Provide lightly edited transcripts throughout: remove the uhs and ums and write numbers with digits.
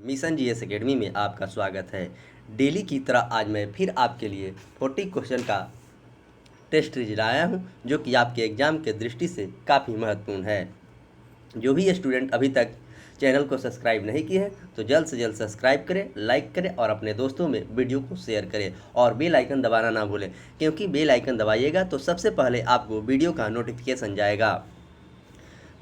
Mission GS academy में आपका स्वागत है। डेली की तरह आज मैं फिर आपके लिए 40 क्वेश्चन का टेस्ट सीरीज लाया हूं, जो कि आपके एग्ज़ाम के दृष्टि से काफ़ी महत्वपूर्ण है। जो भी स्टूडेंट अभी तक चैनल को सब्सक्राइब नहीं किए हैं तो जल्द से जल्द सब्सक्राइब करें, लाइक करें और अपने दोस्तों में वीडियो को शेयर करें और बेल आइकन दबाना ना भूलें, क्योंकि बेल आइकन दबाइएगा तो सबसे पहले आपको वीडियो का नोटिफिकेशन जाएगा।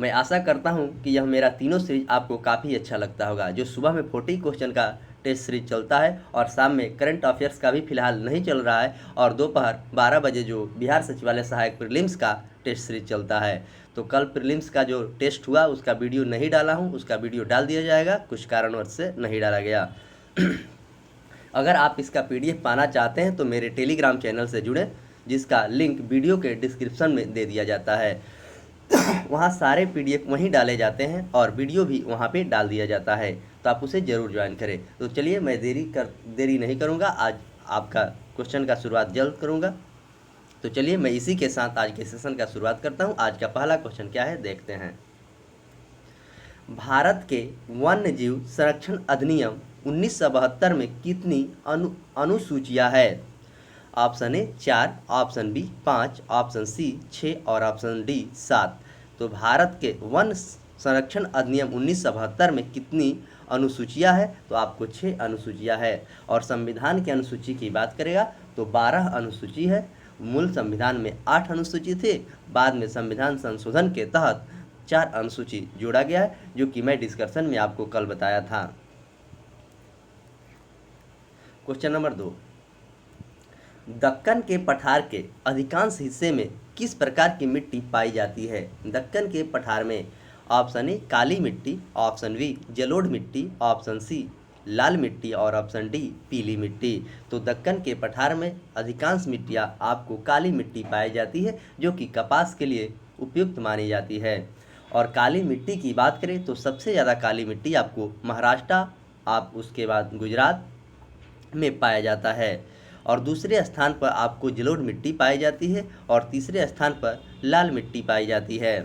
मैं आशा करता हूं कि यह मेरा तीनों सीरीज आपको काफ़ी अच्छा लगता होगा। जो सुबह में 40 क्वेश्चन का टेस्ट सीरीज चलता है और शाम में करंट अफेयर्स का भी फिलहाल नहीं चल रहा है, और दोपहर 12 बजे जो बिहार सचिवालय सहायक प्रीलिम्स का टेस्ट सीरीज चलता है। तो कल प्रीलिम्स का जो टेस्ट हुआ उसका वीडियो नहीं डाला हूँ, उसका वीडियो डाल दिया जाएगा, कुछ कारणवश से नहीं डाला गया। अगर आप इसका पीडीएफ पाना चाहते हैं तो मेरे टेलीग्राम चैनल से जुड़ें, जिसका लिंक वीडियो के डिस्क्रिप्शन में दे दिया जाता है। वहाँ सारे पीडीएफ वहीं डाले जाते हैं और वीडियो भी वहाँ पे डाल दिया जाता है, तो आप उसे ज़रूर ज्वाइन करें। तो चलिए, मैं देरी नहीं करूँगा, आज आपका क्वेश्चन का शुरुआत जल्द करूँगा। तो चलिए, मैं इसी के साथ आज के सेशन का शुरुआत करता हूँ। आज का पहला क्वेश्चन क्या है, देखते हैं। भारत के वन्य जीव संरक्षण अधिनियम 1972 में कितनी अनुसूचियाँ है? Option A 4, option B 5, option C 6 और ऑप्शन डी 7। तो भारत के वन संरक्षण अधिनियम 1972 में कितनी अनुसूचियाँ है? तो आपको 6 अनुसूचियाँ है। और संविधान की अनुसूची की बात करेगा तो 12 अनुसूची है। मूल संविधान में 8 अनुसूची थे, बाद में संविधान संशोधन के तहत 4 अनुसूची जोड़ा गया है, जो कि मैं डिस्कशन में आपको कल बताया था। क्वेश्चन नंबर 2, दक्कन के पठार के अधिकांश हिस्से में किस प्रकार की मिट्टी पाई जाती है? दक्कन के पठार में ऑप्शन ए काली मिट्टी, ऑप्शन बी जलोढ़ मिट्टी, ऑप्शन सी लाल मिट्टी और ऑप्शन डी पीली मिट्टी। तो दक्कन के पठार में अधिकांश मिट्टियाँ आपको काली मिट्टी पाई जाती है, जो कि कपास के लिए उपयुक्त मानी जाती है। और काली मिट्टी की बात करें तो सबसे ज़्यादा काली मिट्टी आपको महाराष्ट्र, आप उसके बाद गुजरात में पाया जाता है, और दूसरे स्थान पर आपको जलोढ़ मिट्टी पाई जाती है और तीसरे स्थान पर लाल मिट्टी पाई जाती है।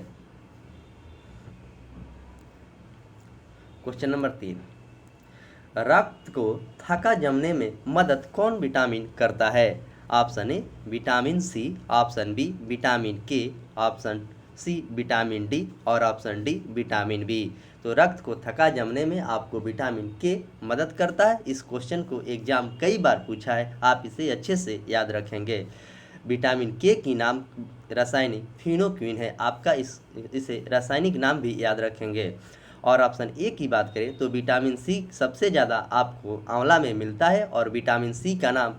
क्वेश्चन नंबर 3, रक्त को थक्का जमने में मदद कौन विटामिन करता है? Option A vitamin C, option B vitamin K, option C vitamin D और ऑप्शन डी विटामिन बी। तो रक्त को थका जमने में आपको विटामिन के मदद करता है। इस क्वेश्चन को एग्जाम कई बार पूछा है, आप इसे अच्छे से याद रखेंगे। विटामिन के की नाम रासायनिक फिनोक्विन है, आपका इसे रासायनिक नाम भी याद रखेंगे। और ऑप्शन ए की बात करें तो विटामिन सी सबसे ज़्यादा आपको आंवला में मिलता है, और विटामिन सी का नाम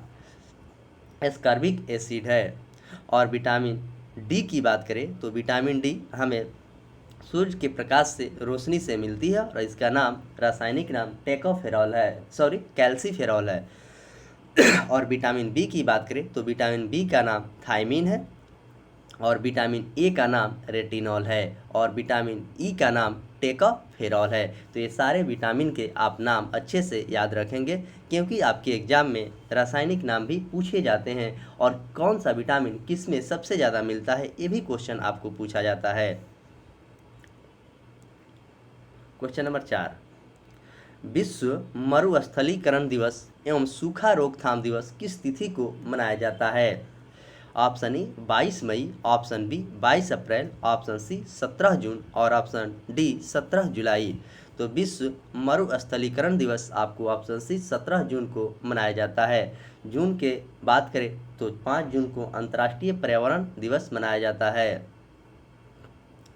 एस्कॉर्बिक एसिड है। और विटामिन डी की बात करें तो विटामिन डी हमें सूर्य के प्रकाश से रोशनी से मिलती है, और इसका नाम रासायनिक नाम टेकोफेरॉल है, कैल्सीफेरॉल है। और विटामिन बी की बात करें तो विटामिन बी का नाम थायमीन है, और विटामिन ए का नाम रेटिनॉल है, और विटामिन ई का नाम टेकोफेरॉल है। तो ये सारे विटामिन के आप नाम अच्छे से याद रखेंगे, क्योंकि आपके एग्जाम में रासायनिक नाम भी पूछे जाते हैं, और कौन सा विटामिन किस में सबसे ज़्यादा मिलता है ये भी क्वेश्चन आपको पूछा जाता है। क्वेश्चन नंबर 4, विश्व मरुस्थलीकरण दिवस एवं सूखा रोकथाम दिवस किस तिथि को मनाया जाता है? ऑप्शन ए 22 मई, ऑप्शन बी 22 अप्रैल, ऑप्शन सी 17 जून और ऑप्शन डी 17 जुलाई। तो विश्व मरुस्थलीकरण दिवस आपको ऑप्शन सी 17 जून को मनाया जाता है। जून के बात करें तो 5 जून को अंतर्राष्ट्रीय पर्यावरण दिवस मनाया जाता है,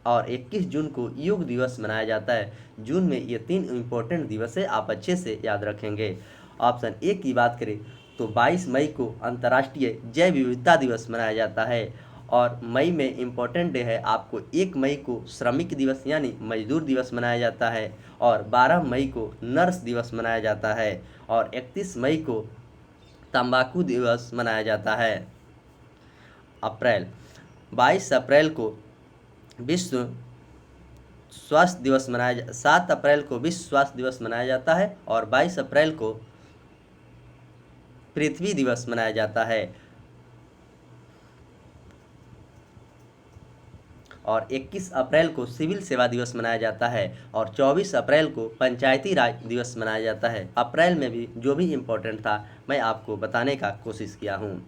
और 21 जून को योग दिवस मनाया जाता है। जून में ये 3 इम्पोर्टेंट दिवस है, आप अच्छे से याद रखेंगे। ऑप्शन ए की बात करें तो 22 मई को अंतर्राष्ट्रीय जैव विविधता दिवस मनाया जाता है, और मई में इम्पोर्टेंट डे है आपको 1 मई को श्रमिक दिवस यानी मजदूर दिवस मनाया जाता है, और 12 मई को नर्स दिवस मनाया जाता है, और 31 मई को तंबाकू दिवस मनाया जाता है। अप्रैल 22 अप्रैल को विश्व स्वास्थ्य दिवस 7 अप्रैल को विश्व स्वास्थ्य दिवस मनाया जाता है, और 22 अप्रैल को पृथ्वी दिवस मनाया जाता है। और 21 अप्रैल को सिविल सेवा दिवस मनाया जाता है और 24 अप्रैल को पंचायती राज दिवस मनाया जाता है। अप्रैल में भी जो भी इम्पोर्टेंट था मैं आपको बताने का कोशिश किया हूँ।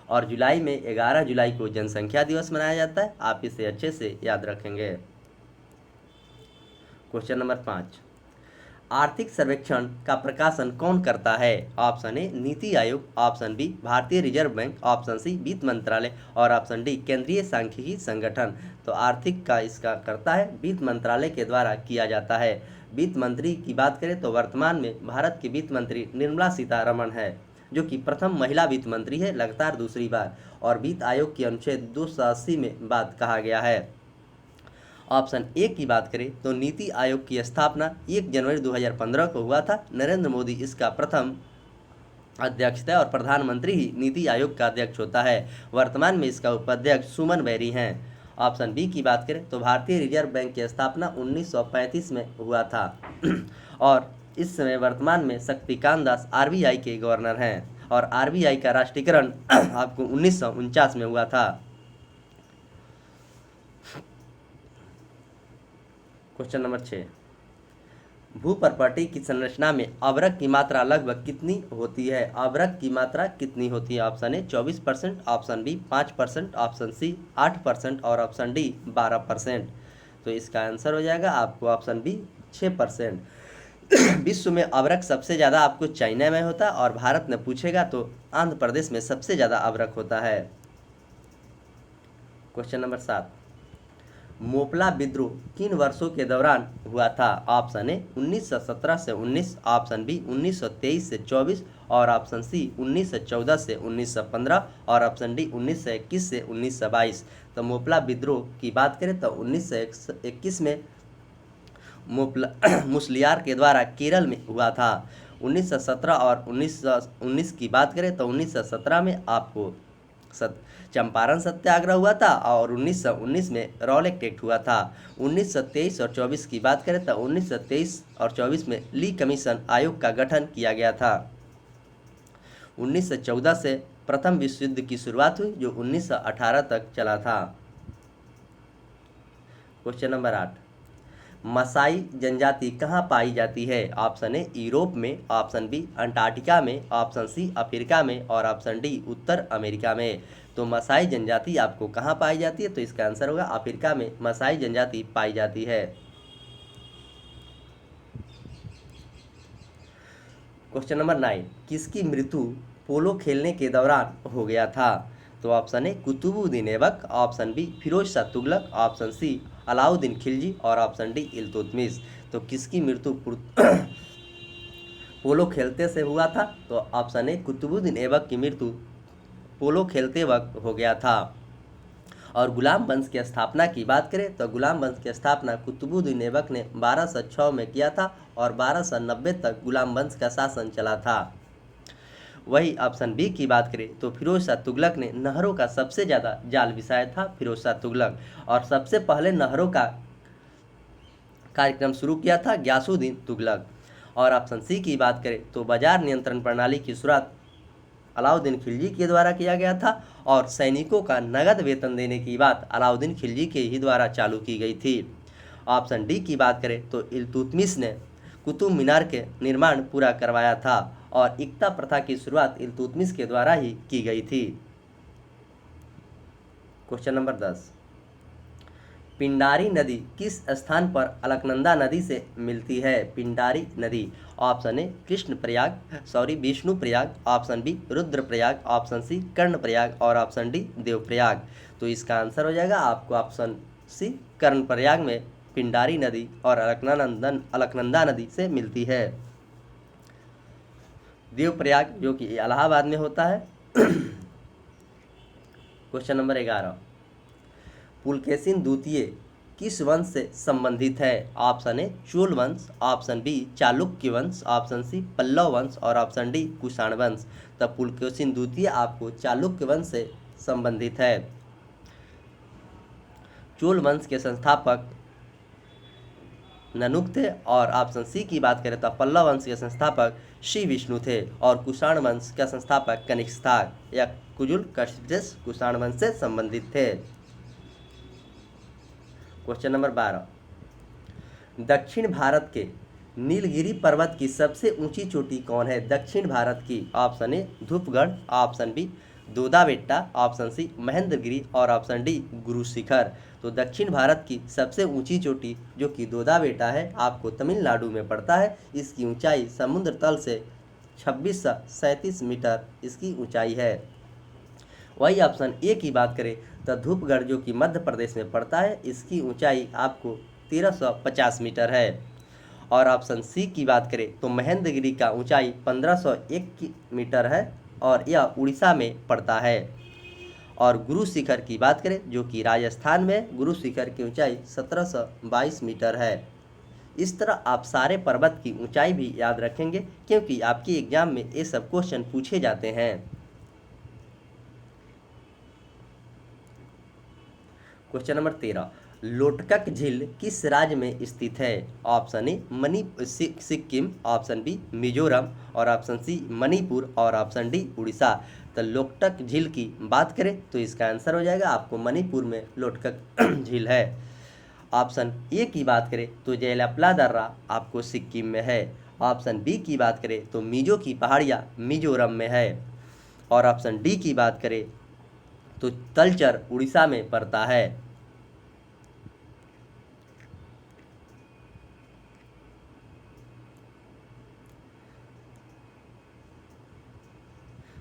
और जुलाई में 11 जुलाई को जनसंख्या दिवस मनाया जाता है, आप इसे अच्छे से याद रखेंगे। क्वेश्चन नंबर 5, आर्थिक सर्वेक्षण का प्रकाशन कौन करता है? ऑप्शन ए नीति आयोग, ऑप्शन बी भारतीय रिजर्व बैंक, ऑप्शन सी वित्त मंत्रालय और ऑप्शन डी केंद्रीय सांख्यिकी संगठन। तो आर्थिक का इसका करता है वित्त मंत्रालय के द्वारा किया जाता है। वित्त मंत्री की बात करें तो वर्तमान में भारत की वित्त मंत्री निर्मला सीतारमण है, जो कि प्रथम महिला वित्त मंत्री है लगातार दूसरी बार, और वित्त आयोग की अनुच्छेद 280 में बात कहा गया है। ऑप्शन ए की बात करें तो नीति आयोग की स्थापना 1 जनवरी 2015 को हुआ था। नरेंद्र मोदी इसका प्रथम अध्यक्ष था और प्रधानमंत्री ही नीति आयोग का अध्यक्ष होता है। वर्तमान में इसका उपाध्यक्ष सुमन बेरी हैं। ऑप्शन बी की बात करें तो भारतीय रिजर्व बैंक की स्थापना 1935 में हुआ था और इस समय वर्तमान में शक्तिकांत दास आरबीआई के गवर्नर हैं और आरबीआई का राष्ट्रीयकरण आपको 1949 में हुआ था। क्वेश्चन नंबर 6, भू प्रॉपर्टी की संरचना में अवरक की मात्रा लगभग कितनी होती है? अवरक की मात्रा कितनी होती है? Option A 24%, option B 5%, option C 8% और ऑप्शन डी 12%। तो इसका आंसर हो जाएगा आपको ऑप्शन बी 6%। विश्व में अवरक सबसे ज़्यादा आपको चाइना में होता है और भारत में पूछेगा तो आंध्र प्रदेश में सबसे ज़्यादा अवरक होता है। क्वेश्चन नंबर 7, मोपला विद्रोह किन वर्षों के दौरान हुआ था? ऑप्शन ए 1917 से 19, ऑप्शन बी 1923 से 24 और ऑप्शन सी 1914 से 1915 और ऑप्शन डी 1921 से 1922। तो मोपला विद्रोह की बात करें तो 1921 में मुसलियार के द्वारा केरल में हुआ था। 1917 और 1919 की बात करें तो 1917 में आपको चंपारण सत्याग्रह हुआ था और 1919 में रॉलेट एक्ट हुआ था। 1923 और 24 की बात करें तो 1923 और 24 में ली कमीशन आयोग का गठन किया गया था। 1914 से प्रथम विश्व युद्ध की शुरुआत हुई जो 1918 तक चला था। क्वेश्चन नंबर 8, मसाई जनजाति कहाँ पाई जाती है? ऑप्शन ए यूरोप में, ऑप्शन बी अंटार्कटिका में, ऑप्शन सी अफ्रीका में और ऑप्शन डी उत्तर अमेरिका में। तो मसाई जनजाति आपको कहाँ पाई जाती है? तो इसका आंसर होगा अफ्रीका में मसाई जनजाति पाई जाती है। क्वेश्चन नंबर 9, किसकी मृत्यु पोलो खेलने के दौरान हो गया था? तो option A Qutubuddin Aibak, option B Firoz Shah Tughlaq, option C Alauddin Khilji और ऑप्शन डी इल्तुतमिश। तो किसकी मृत्यु पोलो खेलते से हुआ था? तो ऑप्शन ए कुतुबुद्दीन ऐबक की मृत्यु पोलो खेलते वक्त हो गया था। और गुलाम वंश की स्थापना की बात करें तो गुलाम वंश की स्थापना कुतुबुद्दीन ऐबक ने 1206 में किया था और 1290 तक गुलाम वंश का शासन चला था। वही ऑप्शन बी की बात करें तो फिरोज शाह तुगलक ने नहरों का सबसे ज़्यादा जाल बिछाया था। फिरोज शाह तुगलक और सबसे पहले नहरों का कार्यक्रम शुरू किया था गयासुद्दीन तुगलक। और ऑप्शन सी की बात करें तो बाजार नियंत्रण प्रणाली की शुरुआत अलाउद्दीन खिलजी के द्वारा किया गया था और सैनिकों का नगद वेतन देने की बात अलाउद्दीन खिलजी के ही द्वारा चालू की गई थी। ऑप्शन डी की बात करें तो इल्तुतमिश ने कुतुब मीनार के निर्माण पूरा करवाया था और इक्ता प्रथा की शुरुआत इल्तुतमिश के द्वारा ही की गई थी। क्वेश्चन नंबर 10, पिंडारी नदी किस स्थान पर अलकनंदा नदी से मिलती है? पिंडारी नदी option A Vishnuprayag, option B Rudraprayag, option C Karnaprayag और ऑप्शन डी देवप्रयाग। तो इसका आंसर हो जाएगा आपको ऑप्शन सी कर्णप्रयाग में पिंडारी नदी और अलकनंदा नदी से मिलती है। देवप्रयाग जो कि इलाहाबाद में होता है। क्वेश्चन नंबर 11, पुलकेशिन द्वितीय किस वंश से संबंधित है? ऑप्शन ए चोल वंश, ऑप्शन बी चालुक्य वंश, ऑप्शन सी पल्लव वंश और ऑप्शन डी कुषाण वंश। तब पुलकेशिन द्वितीय आपको चालुक्य वंश से संबंधित है। चोल वंश के संस्थापक ननुक थे और ऑप्शन सी की बात करें तो पल्लव वंश के संस्थापक श्री विष्णु थे और कुषाण वंश का संस्थापक कनिष्क था या कुजुल कुषाण वंश से संबंधित थे। क्वेश्चन नंबर 12, दक्षिण भारत के नीलगिरी पर्वत की सबसे ऊंची चोटी कौन है? दक्षिण भारत की। Option A Dhupgarh, option B Doddabetta, option C Mahendragiri और ऑप्शन डी गुरु शिखर। तो दक्षिण भारत की सबसे ऊंची चोटी जो कि दोदाबेट्टा है, आपको तमिलनाडु में पड़ता है। इसकी ऊंचाई समुद्र तल से 2637 मीटर इसकी ऊंचाई है। वही ऑप्शन ए की बात करें तो धूपगढ़ जो कि मध्य प्रदेश में पड़ता है, इसकी ऊंचाई आपको 1350 मीटर है। और ऑप्शन सी की बात करें तो महेंद्रगिरी का ऊंचाई 1501 मीटर है और यह उड़ीसा में पड़ता है। और गुरु शिखर की बात करें जो कि राजस्थान में, गुरु शिखर की ऊंचाई 1722 मीटर है। इस तरह आप सारे पर्वत की ऊंचाई भी याद रखेंगे क्योंकि आपके एग्जाम में ये सब क्वेश्चन पूछे जाते हैं। क्वेश्चन नंबर 13, लोटकक झील किस राज्य में स्थित है? Option A Sikkim, option B Mizoram और ऑप्शन सी मणिपुर और ऑप्शन डी उड़ीसा। तो लोटकक झील की बात करें तो इसका आंसर हो जाएगा आपको मणिपुर में लोटकक झील है। ऑप्शन ए की बात करें तो जेलप्ला दर्रा आपको सिक्किम में है। ऑप्शन बी की बात करें तो मिजो की पहाड़ियाँ मिजोरम में है। और ऑप्शन डी की बात करें तो तलचर उड़ीसा में पड़ता है।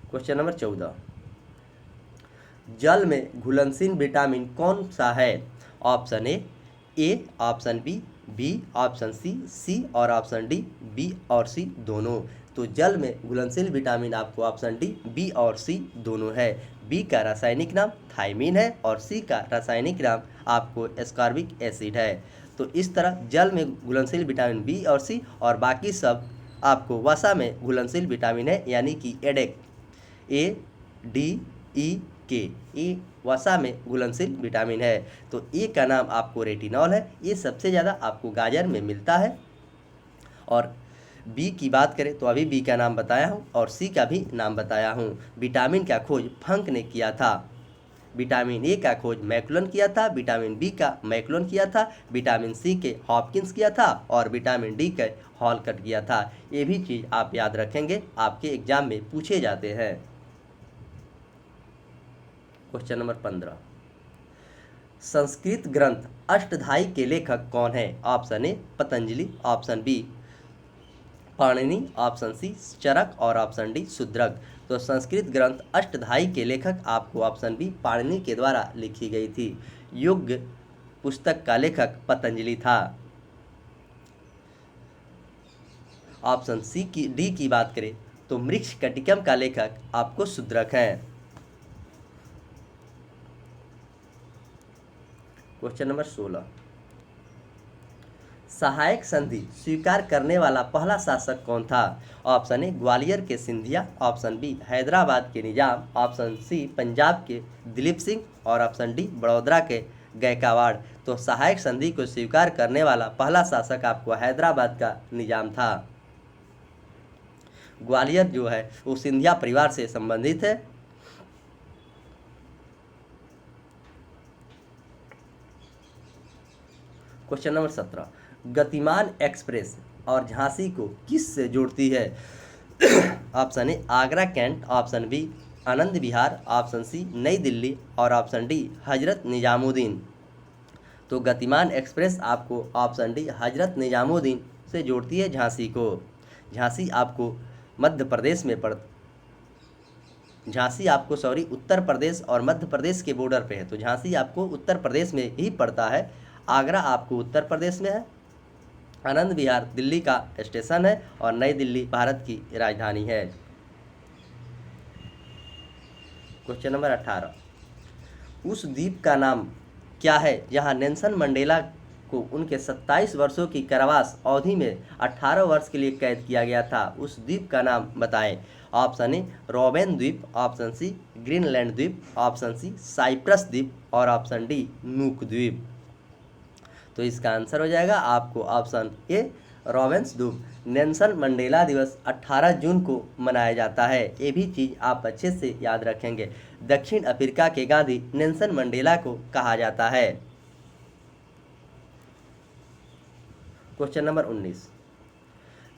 क्वेश्चन नंबर 14, जल में घुलनशील विटामिन कौन सा है? Option A, option B, option C और ऑप्शन डी, बी और सी दोनों। तो जल में घुलनशील विटामिन आपको ऑप्शन डी, बी और सी दोनों है। बी का रासायनिक नाम थायमीन है और सी का रासायनिक नाम आपको एस्कॉर्बिक एसिड है। तो इस तरह जल में घुलनशील विटामिन बी और सी और बाकी सब आपको वसा में घुलनशील विटामिन है, यानी कि एडेक ADEK, ए वसा में घुलनशील विटामिन है। तो ए का नाम आपको रेटिनॉल है, ये सबसे ज़्यादा आपको गाजर में मिलता है। और बी की बात करें तो अभी बी का नाम बताया हूँ और सी का भी नाम बताया हूँ। विटामिन का खोज फंक ने किया था। विटामिन ए का खोज मैकुलन किया था, विटामिन बी का मैकुलन किया था, विटामिन सी के हॉपकिंस किया था और विटामिन डी के हॉलकट किया था। ये भी चीज़ आप याद रखेंगे, आपके एग्जाम में पूछे जाते हैं। क्वेश्चन नंबर 15, संस्कृत ग्रंथ अष्टधाई के लेखक कौन है? Option A Patanjali, option B Panini, option C Charak और ऑप्शन डी शूद्रक। तो संस्कृत ग्रंथ अष्टधाई के लेखक आपको ऑप्शन बी पाणिनि के द्वारा लिखी गई थी। योग पुस्तक का लेखक पतंजलि था। ऑप्शन सी की डी की बात करें तो मृच्छकटिकम का लेखक आपको शूद्रक है। क्वेश्चन नंबर 16, सहायक संधि स्वीकार करने वाला पहला शासक कौन था? ऑप्शन ए ग्वालियर के सिंधिया, ऑप्शन बी हैदराबाद के निजाम, ऑप्शन सी पंजाब के दिलीप सिंह और ऑप्शन डी बड़ौदा के गैकावाड़। तो सहायक संधि को स्वीकार करने वाला पहला शासक आपको हैदराबाद का निजाम था। ग्वालियर जो है वो सिंधिया परिवार से संबंधित है। क्वेश्चन नंबर 17, गतिमान एक्सप्रेस और झांसी को किस से जोड़ती है? Option A Agra cantt, option B Anand Vihar, option C नई दिल्ली और ऑप्शन डी हजरत निजामुद्दीन। तो गतिमान एक्सप्रेस आपको ऑप्शन डी हजरत निजामुद्दीन से जोड़ती है झांसी को। झांसी आपको मध्य प्रदेश में झांसी आपको उत्तर प्रदेश और मध्य प्रदेश के बॉर्डर पे है। तो झांसी आपको उत्तर प्रदेश में ही पड़ता है। आगरा आपको उत्तर प्रदेश में है। आनंद विहार दिल्ली का स्टेशन है और नई दिल्ली भारत की राजधानी है। क्वेश्चन नंबर 18, उस द्वीप का नाम क्या है जहां नेल्सन मंडेला को उनके 27 वर्षों की कारावास अवधि में 18 वर्ष के लिए कैद किया गया था? उस द्वीप का नाम बताएं। ऑप्शन ए रॉबेन द्वीप, ऑप्शन सी ग्रीनलैंड द्वीप, ऑप्शन सी साइप्रस द्वीप और ऑप्शन डी नूक द्वीप। तो इसका आंसर हो जाएगा आपको ऑप्शन ए रॉबेन्स द्वीप। नेल्सन मंडेला दिवस 18 जून को मनाया जाता है। ये भी चीज़ आप अच्छे से याद रखेंगे। दक्षिण अफ्रीका के गांधी नेल्सन मंडेला को कहा जाता है। क्वेश्चन नंबर 19,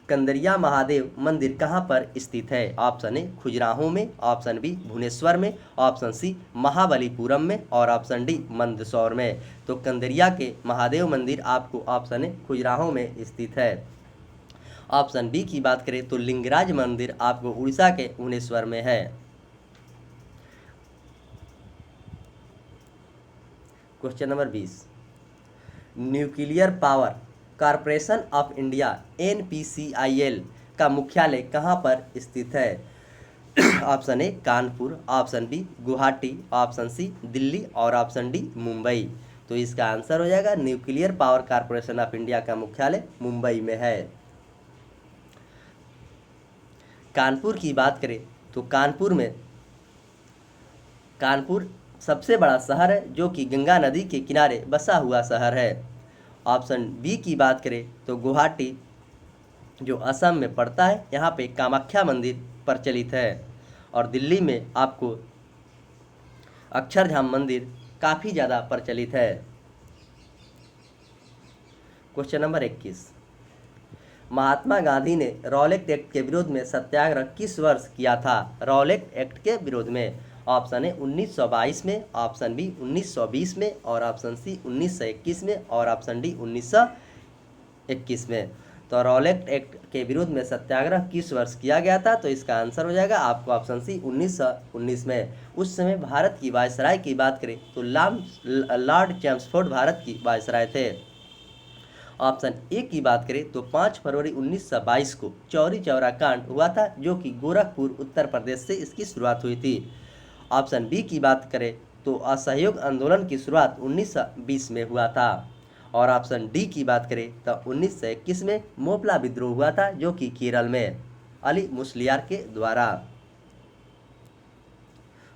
कंदरिया महादेव मंदिर कहाँ पर स्थित है? ऑप्शन ए खुजराहो में, ऑप्शन बी भुवनेश्वर में, ऑप्शन सी महाबलीपुरम में और ऑप्शन डी मंदसौर में। तो कंदरिया के महादेव मंदिर आपको ऑप्शन ए खुजराहो में स्थित है। ऑप्शन बी की बात करें तो लिंगराज मंदिर आपको उड़ीसा के भुवनेश्वर में है। Question number 20, nuclear power corporation of India NPCIL का मुख्यालय कहाँ पर स्थित है? Option A Kanpur, option B Guwahati, option C Delhi और ऑप्शन डी मुंबई। तो इसका आंसर हो जाएगा nuclear power corporation of India का मुख्यालय मुंबई में है। कानपुर की बात करें तो कानपुर सबसे बड़ा शहर है जो कि गंगा नदी के किनारे बसा हुआ शहर है। ऑप्शन बी की बात करें तो गुवाहाटी जो असम में पड़ता है, यहाँ पे कामाख्या मंदिर प्रचलित है। और दिल्ली में आपको अक्षरधाम मंदिर काफ़ी ज़्यादा प्रचलित है। क्वेश्चन नंबर 21, महात्मा गांधी ने रॉलेट एक्ट के विरोध में सत्याग्रह किस वर्ष किया था? रॉलेट एक्ट के विरोध में ऑप्शन ए 1922 में, ऑप्शन बी 1920 में और ऑप्शन सी 1921 में और ऑप्शन डी 1921 में। तो रॉलेट एक्ट के विरोध में सत्याग्रह किस वर्ष किया गया था? तो इसका आंसर हो जाएगा आपको ऑप्शन सी 1919 में। उस समय भारत की वायसराय की बात करें तो लॉर्ड चैम्सफोर्ड भारत की वायसराय थे। ऑप्शन ए की बात करें तो 5 फरवरी 1922 को चौरी चौरा कांड हुआ था, जो कि गोरखपुर उत्तर प्रदेश से इसकी शुरुआत हुई थी। ऑप्शन बी की बात करें तो असहयोग आंदोलन की शुरुआत 1920 में हुआ था। और ऑप्शन डी की बात करें तो 1921 में मोपला विद्रोह हुआ था, जो कि केरल में अली मुस्लियार के द्वारा।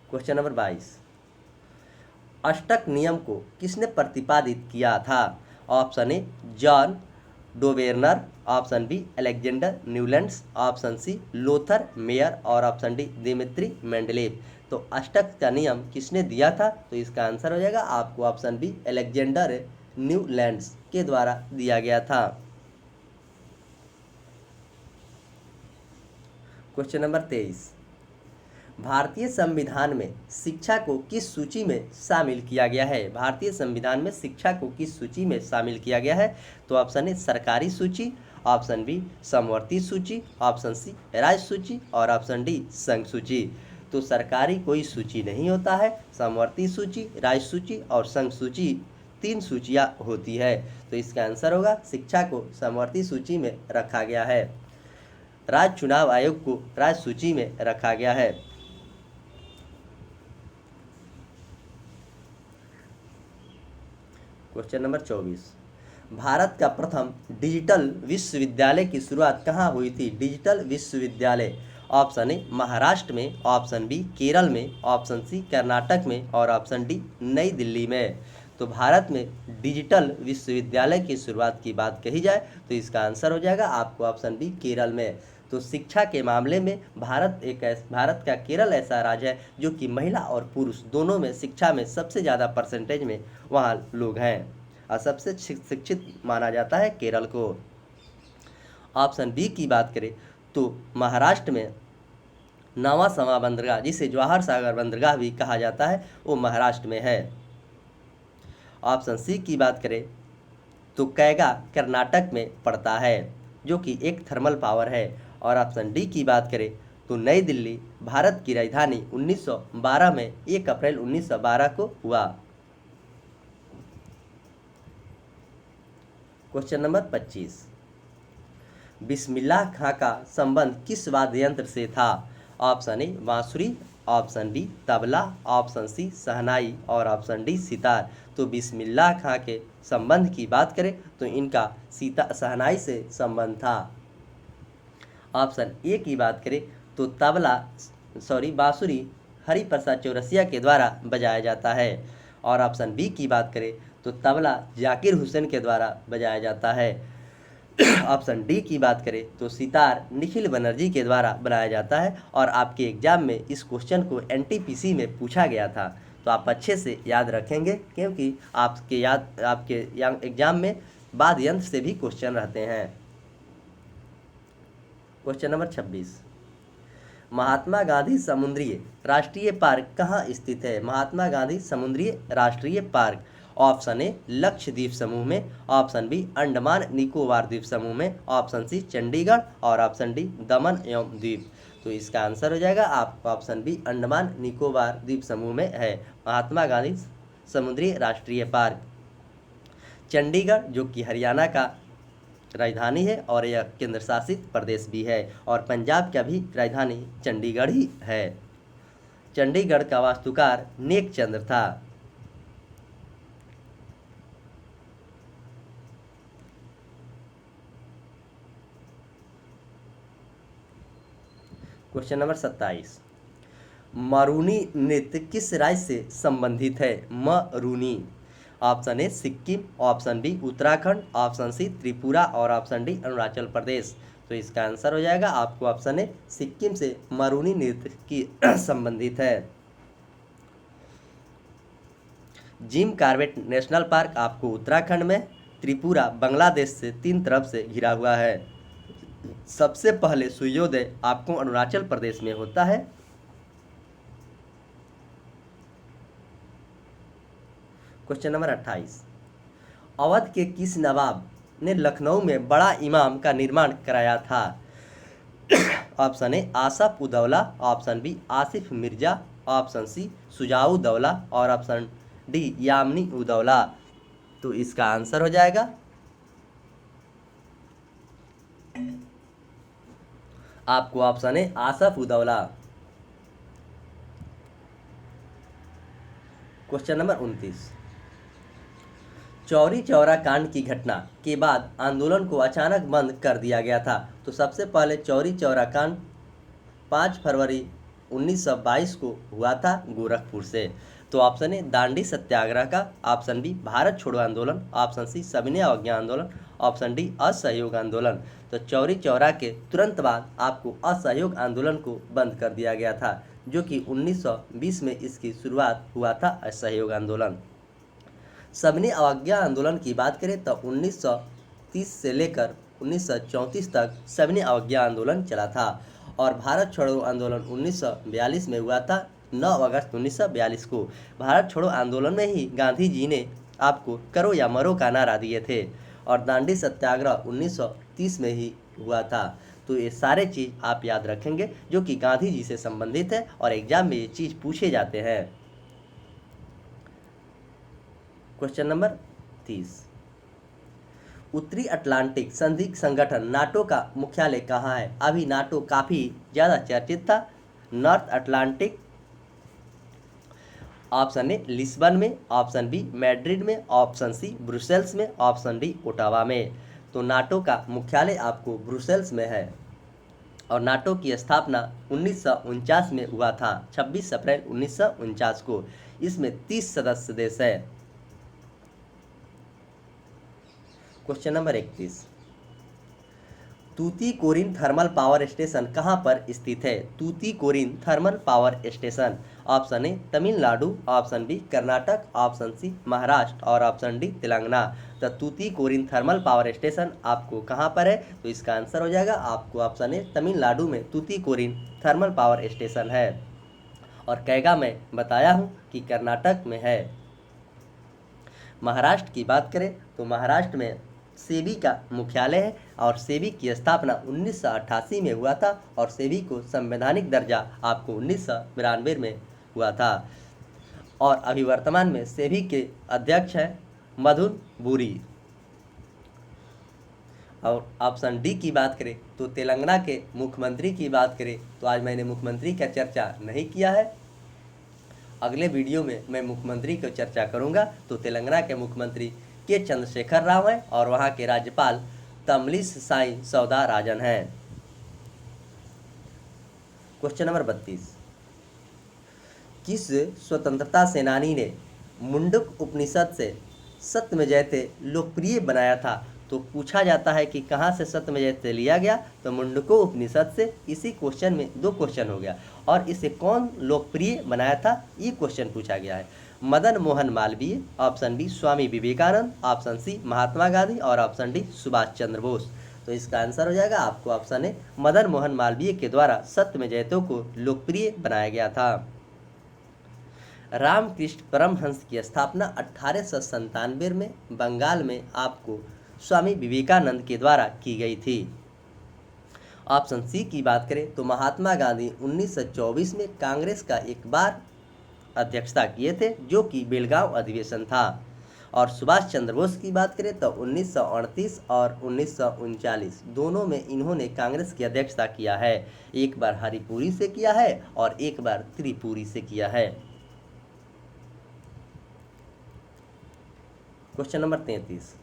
क्वेश्चन नंबर 22, अष्टक नियम को किसने प्रतिपादित किया था? Option A John Dobereiner, option B Alexander Newlands, option C Lothar Meyer और ऑप्शन डी दिमित्री मेंडलेव। तो अष्टक का नियम किसने दिया था? तो इसका आंसर हो जाएगा आपको ऑप्शन बी अलेक्जेंडर न्यूलैंड्स के द्वारा दिया गया था। क्वेश्चन नंबर 23, भारतीय संविधान में शिक्षा को किस सूची में शामिल किया गया है? भारतीय संविधान में शिक्षा को किस सूची में शामिल किया गया है? तो ऑप्शन ए सरकारी सूची, ऑप्शन बी समवर्ती सूची, ऑप्शन सी राज्य सूची और ऑप्शन डी संघ सूची। तो सरकारी कोई सूची नहीं होता है, समवर्ती सूची, राज्य सूची और संघ सूची 3 सूचियाँ होती है। तो इसका आंसर होगा शिक्षा को समवर्ती सूची में रखा गया है। राज्य चुनाव आयोग को राज्य सूची में रखा गया है। क्वेश्चन नंबर 24, भारत का प्रथम डिजिटल विश्वविद्यालय की शुरुआत कहाँ हुई थी? डिजिटल विश्वविद्यालय ऑप्शन ए महाराष्ट्र में, ऑप्शन बी केरल में, ऑप्शन सी कर्नाटक में और ऑप्शन डी नई दिल्ली में। तो भारत में डिजिटल विश्वविद्यालय की शुरुआत की बात कही जाए तो इसका आंसर हो जाएगा आपको ऑप्शन बी केरल में। तो शिक्षा के मामले में भारत का केरल ऐसा राज्य है जो कि महिला और पुरुष दोनों में शिक्षा में सबसे ज़्यादा परसेंटेज में वहाँ लोग हैं और सबसे शिक्षित माना जाता है केरल को। ऑप्शन बी की बात करें तो महाराष्ट्र में नवा समा बंदरगाह, जिसे जवाहर सागर बंदरगाह भी कहा जाता है, वो महाराष्ट्र में है। ऑप्शन सी की बात करें तो कैगा कर्नाटक में पड़ता है, जो कि एक थर्मल पावर है। और ऑप्शन डी की बात करें तो नई दिल्ली भारत की राजधानी 1912 में 1 अप्रैल 1912 को हुआ। क्वेश्चन नंबर 25, बिस्मिल्लाह खां का संबंध किस वाद्य यंत्र से था? ऑप्शन ए बांसुरी, ऑप्शन बी तबला, ऑप्शन सी शहनाई और ऑप्शन डी सितार। तो बिस्मिल्लाह खां के संबंध की बात करें तो इनका शहनाई से संबंध था। ऑप्शन ए की बात करें तो बांसुरी हरिप्रसाद चौरसिया के द्वारा बजाया जाता है। और ऑप्शन बी की बात करें तो तबला जाकिर हुसैन के द्वारा बजाया जाता है। ऑप्शन डी की बात करें तो सितार निखिल बनर्जी के द्वारा बनाया जाता है। और आपके एग्जाम में इस क्वेश्चन को NTPC में पूछा गया था, तो आप अच्छे से याद रखेंगे क्योंकि आपके एग्जाम में वाद्य यंत्र से भी क्वेश्चन रहते हैं। क्वेश्चन नंबर 26, महात्मा गांधी समुद्री राष्ट्रीय पार्क कहाँ स्थित है? महात्मा गांधी समुद्री राष्ट्रीय पार्क ऑप्शन ए लक्षद्वीप समूह में, ऑप्शन बी अंडमान निकोबार द्वीप समूह में, ऑप्शन सी चंडीगढ़ और ऑप्शन डी दमन एवं द्वीप। तो इसका आंसर हो जाएगा आप ऑप्शन बी अंडमान निकोबार द्वीप समूह में है महात्मा गांधी समुद्री राष्ट्रीय पार्क। चंडीगढ़ जो कि हरियाणा का राजधानी है और यह केंद्र शासित प्रदेश भी है, और पंजाब का भी राजधानी चंडीगढ़ ही है। चंडीगढ़ का वास्तुकार नेक चंद्र था। क्वेश्चन नंबर 27, मरूनी नृत्य किस राज्य से संबंधित है? मरूनी, option A Sikkim, option B Uttarakhand, option C Tripura और ऑप्शन डी अरुणाचल प्रदेश। तो इसका आंसर हो जाएगा आपको ऑप्शन ए सिक्किम से मरूनी नृत्य की संबंधित है। जिम कॉर्बेट नेशनल पार्क आपको उत्तराखंड में, त्रिपुरा बांग्लादेश से 3 तरफ से घिरा हुआ है। सबसे पहले सूर्योदय आपको अरुणाचल प्रदेश में होता है। क्वेश्चन नंबर 28, अवध के किस नवाब ने लखनऊ में बड़ा इमाम का निर्माण कराया था? Option A Asaf Uddaula, option B Asif Mirza, option C Shujauddaula और ऑप्शन डी यामिनी उदौला। तो इसका आंसर हो जाएगा आपको ऑप्शन है आसफ उदौला। क्वेश्चन नंबर 29, चौरी चौरा कांड की घटना के बाद आंदोलन को अचानक बंद कर दिया गया था। तो सबसे पहले चौरी चौरा कांड 5 फरवरी 1922 को हुआ था गोरखपुर से। तो ऑप्शन ए दांडी सत्याग्रह का, ऑप्शन बी भारत छोड़ो आंदोलन, ऑप्शन सी सविनय अवज्ञा आंदोलन, ऑप्शन डी असहयोग आंदोलन। तो चौरी चौरा के तुरंत बाद आपको असहयोग आंदोलन को बंद कर दिया गया था, जो कि 1920 में इसकी शुरुआत हुआ था असहयोग आंदोलन। सविनय अवज्ञा आंदोलन की बात करें तो 1930 से लेकर 1934 तक सविनय अवज्ञा आंदोलन चला था, और भारत छोड़ो आंदोलन 1942 में हुआ था 9 अगस्त 1942 को। भारत छोड़ो आंदोलन में ही गांधी जी ने आपको करो या मरो का नारा दिए थे, और दांडी सत्याग्रह 1930 में ही हुआ था। तो ये सारे चीज़ आप याद रखेंगे जो कि गांधी जी से संबंधित है और एग्जाम में ये चीज़ पूछे जाते हैं। क्वेश्चन नंबर 30, उत्तरी अटलांटिक संधि संगठन नाटो का मुख्यालय कहाँ है? अभी नाटो काफ़ी ज़्यादा चर्चित था। North Atlantic, option A Lisbon में, ऑप्शन बी मैड्रिड में, ऑप्शन सी ब्रुसेल्स में, ऑप्शन डी ओटावा में। तो नाटो का मुख्यालय आपको ब्रुसेल्स में है, और नाटो की स्थापना 1949 में हुआ था, 26 अप्रैल 1949 को। इसमें 30 सदस्य देश है। Question number 31, Tuticorin thermal power station कहाँ पर स्थित है? Tuticorin thermal power station, option A Tamil Nadu, option B Karnataka, option C Maharashtra और ऑप्शन डी तेलंगाना। तो तूतीकोरिन थर्मल पावर स्टेशन आपको कहाँ पर है? तो इसका आंसर हो जाएगा आपको ऑप्शन ए तमिलनाडु में तूतीकोरिन थर्मल पावर स्टेशन है, और कैगा में बताया हूँ कि कर्नाटक में है। महाराष्ट्र की बात करें तो महाराष्ट्र में सेबी का मुख्यालय है, और सेबी की स्थापना 1988 में हुआ था, और सेबी को संवैधानिक दर्जा आपको 1992 में हुआ था, और अभी वर्तमान में सेबी के अध्यक्ष हैं मधुन बुरी। और ऑप्शन डी की बात करें तो तेलंगाना के मुख्यमंत्री की बात करें तो आज मैंने मुख्यमंत्री का चर्चा नहीं किया है, अगले वीडियो में मैं मुख्यमंत्री की चर्चा करूंगा। तो तेलंगाना के मुख्यमंत्री के चंद्रशेखर राव हैं, और वहां के राज्यपाल तमिलिसाई सौंदरराजन हैं। क्वेश्चन नंबर 32, किस स्वतंत्रता सेनानी ने मुंडक उपनिषद से सत्यमेव लोकप्रिय बनाया था? तो पूछा जाता है कि कहाँ से सत्यमेव लिया गया, तो मुंडको उपनिषद से। इसी क्वेश्चन में 2 क्वेश्चन हो गया, और इसे कौन लोकप्रिय बनाया था ये क्वेश्चन पूछा गया है। Madan Mohan Malviya, option B Swami Vivekananda, option C Mahatma Gandhi और ऑप्शन डी सुभाष चंद्र बोस। तो इसका आंसर हो जाएगा आपको ऑप्शन ए मदन मोहन मालवीय के द्वारा सत्यमेव जयते को लोकप्रिय बनाया गया था। रामकृष्ण परमहंस की स्थापना 1897 में बंगाल में आपको स्वामी विवेकानंद के द्वारा की गई थी। ऑप्शन सी की बात करें तो महात्मा गांधी 1924 में कांग्रेस का एक बार अध्यक्षता किए थे, जो कि बेलगांव अधिवेशन था। और सुभाष चंद्र बोस की बात करें तो 1938 और 1939 दोनों में इन्होंने कांग्रेस की अध्यक्षता किया है। एक बार हरिपुरी से किया है और एक बार त्रिपुरी से किया है। क्वेश्चन नंबर 33,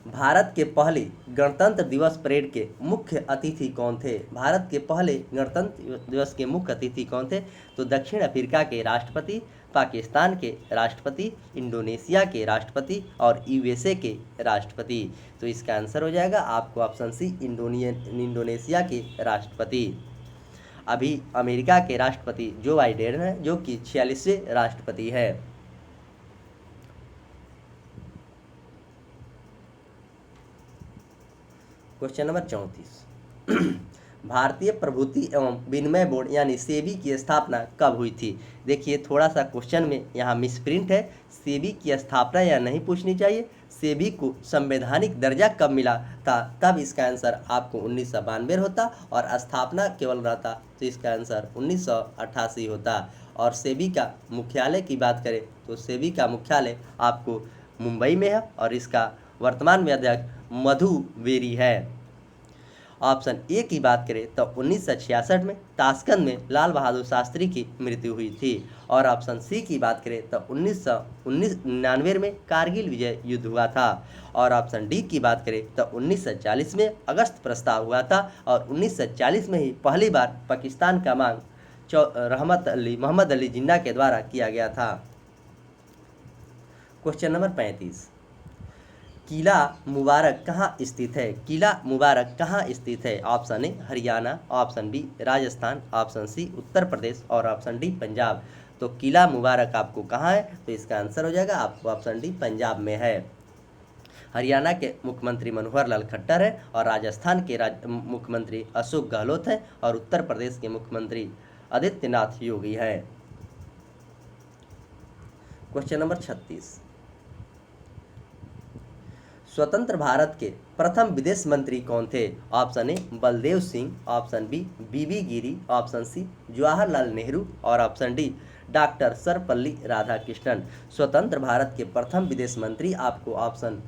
भारत के पहले गणतंत्र दिवस परेड के मुख्य अतिथि कौन थे? भारत के पहले गणतंत्र दिवस के मुख्य अतिथि कौन थे? तो दक्षिण अफ्रीका के राष्ट्रपति, पाकिस्तान के राष्ट्रपति, इंडोनेशिया के राष्ट्रपति और यूएसए के राष्ट्रपति। तो इसका आंसर हो जाएगा आपको ऑप्शन सी इंडोनेशिया के राष्ट्रपति। अभी अमेरिका के राष्ट्रपति जो बाइडेन है, जो कि 46वें राष्ट्रपति है। क्वेश्चन नंबर 34, भारतीय प्रभुति एवं विनिमय बोर्ड यानी सेबी की स्थापना कब हुई थी? देखिए थोड़ा सा क्वेश्चन में यहाँ मिसप्रिंट है, सेबी की स्थापना या नहीं पूछनी चाहिए। सेबी को संवैधानिक दर्जा कब मिला था, तब इसका आंसर आपको 1992 होता और स्थापना केवल रहता तो इसका आंसर 1988 होता। और सेबी का मुख्यालय की बात करें तो सेबी का मुख्यालय आपको मुंबई में है और इसका वर्तमान में अध्यक्ष मधु बेरी है। ऑप्शन ए की बात करें तो 1966 में ताशकंद में लाल बहादुर शास्त्री की मृत्यु हुई थी। और ऑप्शन सी की बात करें तो 1999 में कारगिल विजय युद्ध हुआ था। और ऑप्शन डी की बात करें तो 1940 में अगस्त प्रस्ताव हुआ था और 1940 में ही पहली बार पाकिस्तान का मांग मोहम्मद अली जिन्ना के द्वारा किया गया था। क्वेश्चन नंबर 35, किला मुबारक कहाँ स्थित है? किला मुबारक कहाँ स्थित है? Option A Haryana, option B Rajasthan, option C Uttar Pradesh और ऑप्शन डी पंजाब। तो किला मुबारक आपको कहाँ है? तो इसका आंसर हो जाएगा आपको ऑप्शन डी पंजाब में है। हरियाणा के मुख्यमंत्री मनोहर लाल खट्टर है और राजस्थान के मुख्यमंत्री अशोक गहलोत है और उत्तर प्रदेश के मुख्यमंत्री आदित्यनाथ योगी है। क्वेश्चन नंबर 36, स्वतंत्र भारत के प्रथम विदेश मंत्री कौन थे? Option A Baldev Singh, option B B B Giri, option C Jawaharlal Nehru और option D doctor Sarvepalli Radhakrishnan. स्वतंत्र भारत के प्रथम विदेश मंत्री आपको ऑप्शन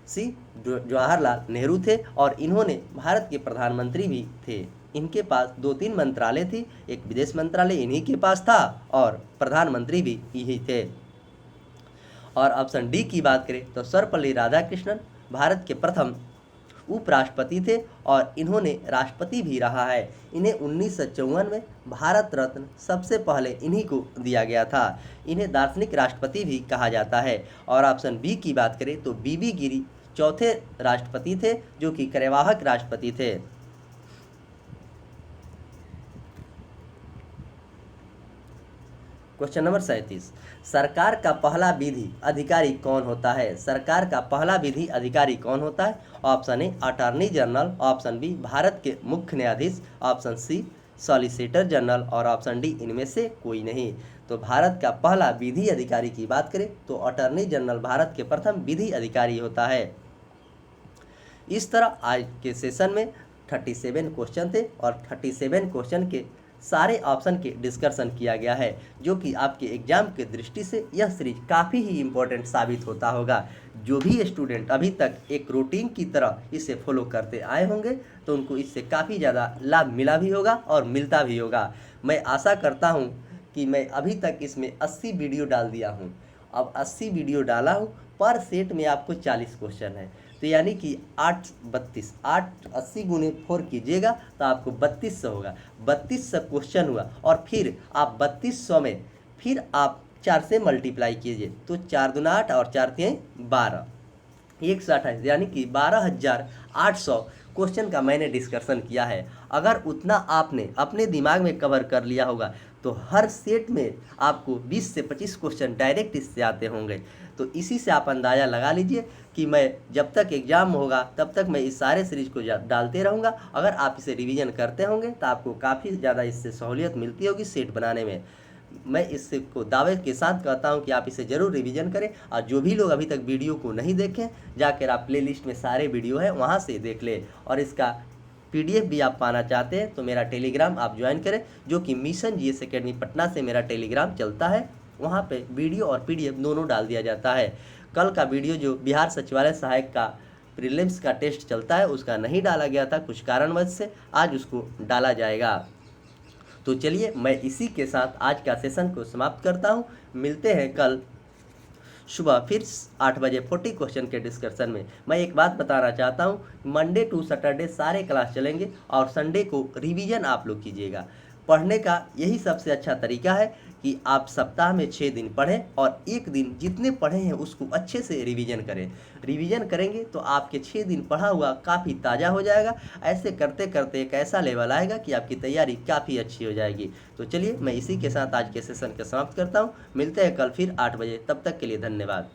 सी जवाहरलाल नेहरू थे और इन्होंने भारत के प्रधानमंत्री भी थे। इनके पास 2-3 मंत्रालय थी, एक विदेश मंत्रालय इन्हीं के पास था और प्रधानमंत्री भी यही थे। और ऑप्शन डी की बात करें तो सर्वपल्ली राधाकृष्णन भारत के प्रथम उपराष्ट्रपति थे और इन्होंने राष्ट्रपति भी रहा है। इन्हें 1954 में भारत रत्न सबसे पहले इन्हीं को दिया गया था। इन्हें दार्शनिक राष्ट्रपति भी कहा जाता है। और ऑप्शन बी की बात करें तो बीबी गिरी चौथे राष्ट्रपति थे, जो कि कार्यवाहक राष्ट्रपति थे। क्वेश्चन नंबर 37, सरकार का पहला विधि अधिकारी कौन होता है? सरकार का पहला विधि अधिकारी कौन होता है? Option A attorney general, option B Bharat के मुख्य न्यायाधीश, ऑप्शन सी सॉलिसिटर जनरल और ऑप्शन डी इनमें से कोई नहीं। तो भारत का पहला विधि अधिकारी की बात करें तो अटॉर्नी जनरल भारत के प्रथम विधि अधिकारी होता है। इस तरह आज के सेशन में 37 क्वेश्चन थे और 37 क्वेश्चन के सारे ऑप्शन के डिस्कशन किया गया है, जो कि आपके एग्जाम के दृष्टि से यह सीरीज काफ़ी ही इम्पोर्टेंट साबित होता होगा। जो भी स्टूडेंट अभी तक एक रूटीन की तरह इसे फॉलो करते आए होंगे तो उनको इससे काफ़ी ज़्यादा लाभ मिला भी होगा और मिलता भी होगा। मैं आशा करता हूँ कि मैं अभी तक इसमें 80 वीडियो डाल दिया हूँ। अब 80 वीडियो डाला हूँ, पर सेट में आपको 40 क्वेश्चन है, तो यानी कि 80 गुने 4 कीजिएगा तो आपको 3200 होगा। 3200 क्वेश्चन हुआ और फिर आप 3200 में फिर आप 4 से मल्टीप्लाई कीजिए तो 4 दूना 8 और 4 3 12, 128, यानी कि 12,800 क्वेश्चन का मैंने डिस्कशन किया है। अगर उतना आपने अपने दिमाग में कवर कर लिया होगा तो हर सेट में आपको 20 से 25 क्वेश्चन डायरेक्ट इससे आते होंगे। तो इसी से आप अंदाज़ा लगा लीजिए कि मैं जब तक एग्ज़ाम होगा तब तक मैं इस सारे सीरीज़ को डालते रहूँगा। अगर आप इसे रिवीजन करते होंगे तो आपको काफ़ी ज़्यादा इससे सहूलियत मिलती होगी सेट बनाने में। मैं इससे को दावे के साथ कहता हूं कि आप इसे ज़रूर रिवीजन करें। और जो भी लोग अभी तक वीडियो को नहीं देखें, जाकर आप प्लेलिस्ट में सारे वीडियो हैं वहां से देख लें। और इसका PDF भी आप पाना चाहते हैं तो मेरा टेलीग्राम आप ज्वाइन करें, जो कि मिशन GS एकेडमी पटना से मेरा टेलीग्राम चलता है। वहाँ पे वीडियो और PDF दोनों डाल दिया जाता है। कल का वीडियो जो बिहार सचिवालय सहायक का प्रीलिम्स का टेस्ट चलता है उसका नहीं डाला गया था कुछ कारणवश से, आज उसको डाला जाएगा। तो चलिए मैं इसी के साथ आज का सेशन को समाप्त करता हूँ। मिलते हैं कल सुबह फिर 8 बजे 40 क्वेश्चन के डिस्कशन में। मैं एक बात बताना चाहता हूँ, मंडे टू सैटरडे सारे क्लास चलेंगे और संडे को रिवीजन आप लोग कीजिएगा। पढ़ने का यही सबसे अच्छा तरीका है कि आप सप्ताह में 6 दिन पढ़ें और एक दिन जितने पढ़े हैं उसको अच्छे से रिवीजन करें। रिवीजन करेंगे तो आपके 6 दिन पढ़ा हुआ काफ़ी ताज़ा हो जाएगा। ऐसे करते करते एक ऐसा लेवल आएगा कि आपकी तैयारी काफ़ी अच्छी हो जाएगी। तो चलिए मैं इसी के साथ आज के सेशन को समाप्त करता हूँ। मिलते हैं कल फिर 8 बजे, तब तक के लिए धन्यवाद।